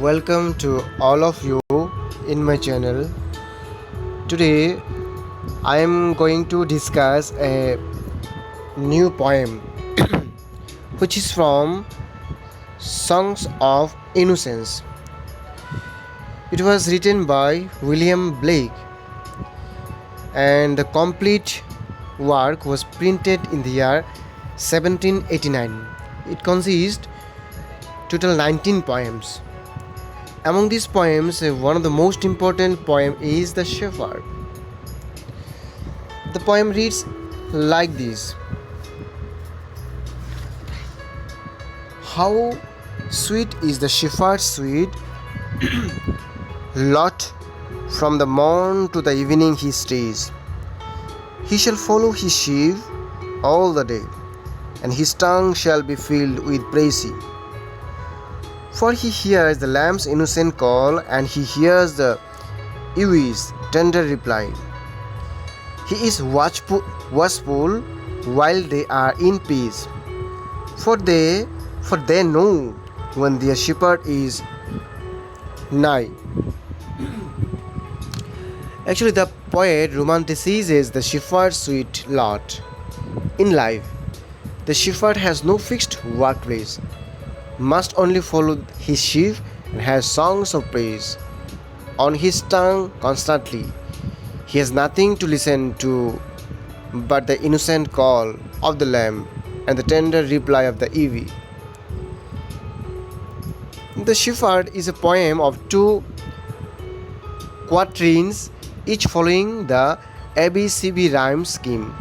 Welcome to all of you in my channel. Today I am going to discuss a new poem which is from Songs of Innocence. It was written by William Blake and the complete work was printed in the year 1789. It consists total 19 poems. Among these poems, one of the most important poem is The Shepherd. The poem reads like this: How sweet is the shepherd's sweet lot, from the morn to the evening he stays. He shall follow his sheep all the day, and his tongue shall be filled with praise. For he hears the lamb's innocent call, and he hears the ewe's tender reply. He is watchful while they are in peace, for they know when their shepherd is nigh. Actually, the poet romanticizes the shepherd's sweet lot. In life, the shepherd has no fixed workplace, must only follow his sheep, and has songs of praise on his tongue constantly. He has nothing to listen to but the innocent call of the lamb and the tender reply of the ivy. The Shepherd is a poem of two quatrains, each following the ABCB rhyme scheme.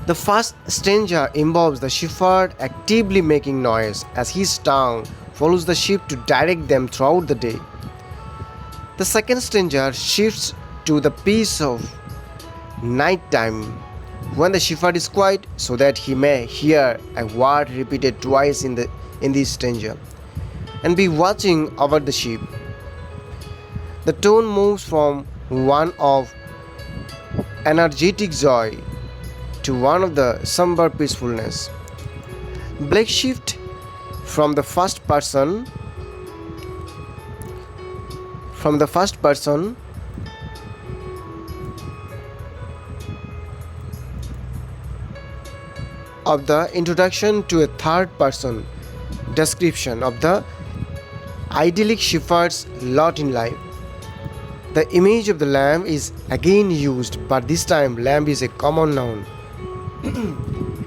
The first stanza involves the shepherd actively making noise as his tongue follows the sheep to direct them throughout the day. The second stanza shifts to the peace of night time, when the shepherd is quiet so that he may hear a word repeated twice in this stanza and be watching over the sheep. The tone moves from one of energetic joy to one of the somber peacefulness. Blake shift from the first person of the introduction to a third person description of the idyllic shepherd's lot in life. The image of the lamb is again used, but this time lamb is a common noun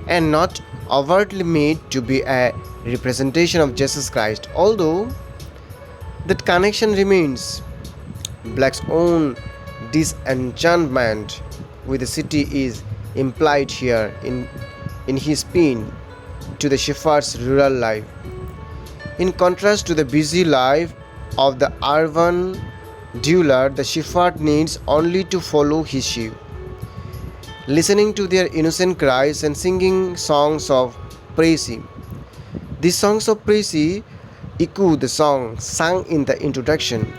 and not overtly made to be a representation of Jesus Christ, although that connection remains. Blake's own disenchantment with the city is implied here in his pin to the shepherd's rural life. In contrast to the busy life of the urban dweller, the shepherd needs only to follow his sheep, listening to their innocent cries and singing songs of praise. These songs of praise echo the song sung in the introduction,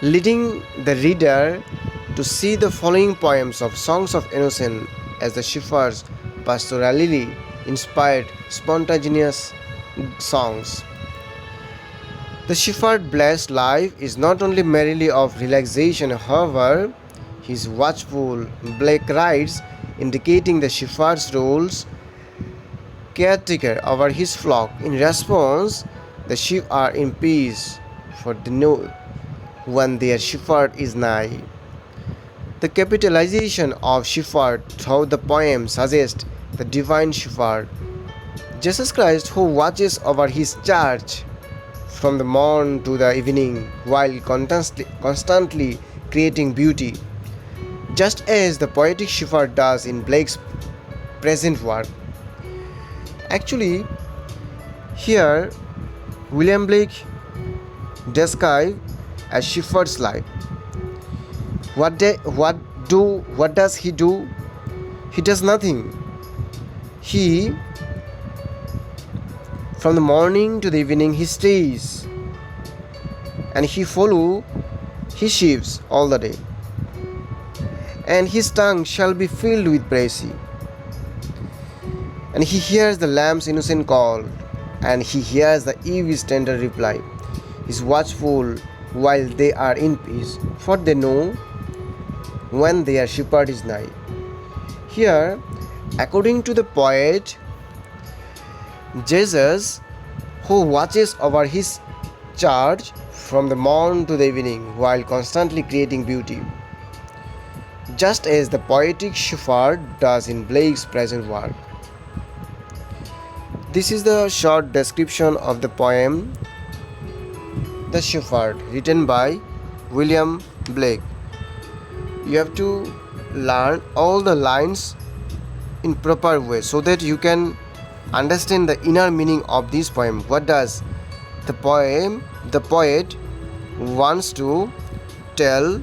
leading the reader to see the following poems of Songs of Innocence as the shepherd's pastorally inspired spontaneous songs. The shepherd's blessed life is not only merely of relaxation, however, he is watchful. Blake writes, indicating the shepherd's roles caretaker over his flock. In response, the sheep are in peace, for they know when their shepherd is nigh. The capitalization of shepherd throughout the poem suggests the divine shepherd, Jesus Christ, who watches over his church from the morn to the evening while constantly creating beauty, just as the poetic shepherd does in Blake's present work. Actually, here William Blake describes a shepherd's life. What does he do? He does nothing. He, from the morning to the evening, he stays and he follow his sheep all the day, and his tongue shall be filled with praise. And he hears the lamb's innocent call, and he hears the Eve's tender reply. He is watchful while they are in peace, for they know when their shepherd is nigh. Here, according to the poet, Jesus, who watches over his charge from the morn to the evening while constantly creating beauty, just as the poetic shepherd does in Blake's present work. This is the short description of the poem The Shepherd, written by William Blake. You have to learn all the lines in proper way so that you can understand the inner meaning of this poem. What does the poet wants to tell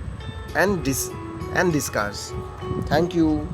and discuss. Thank you.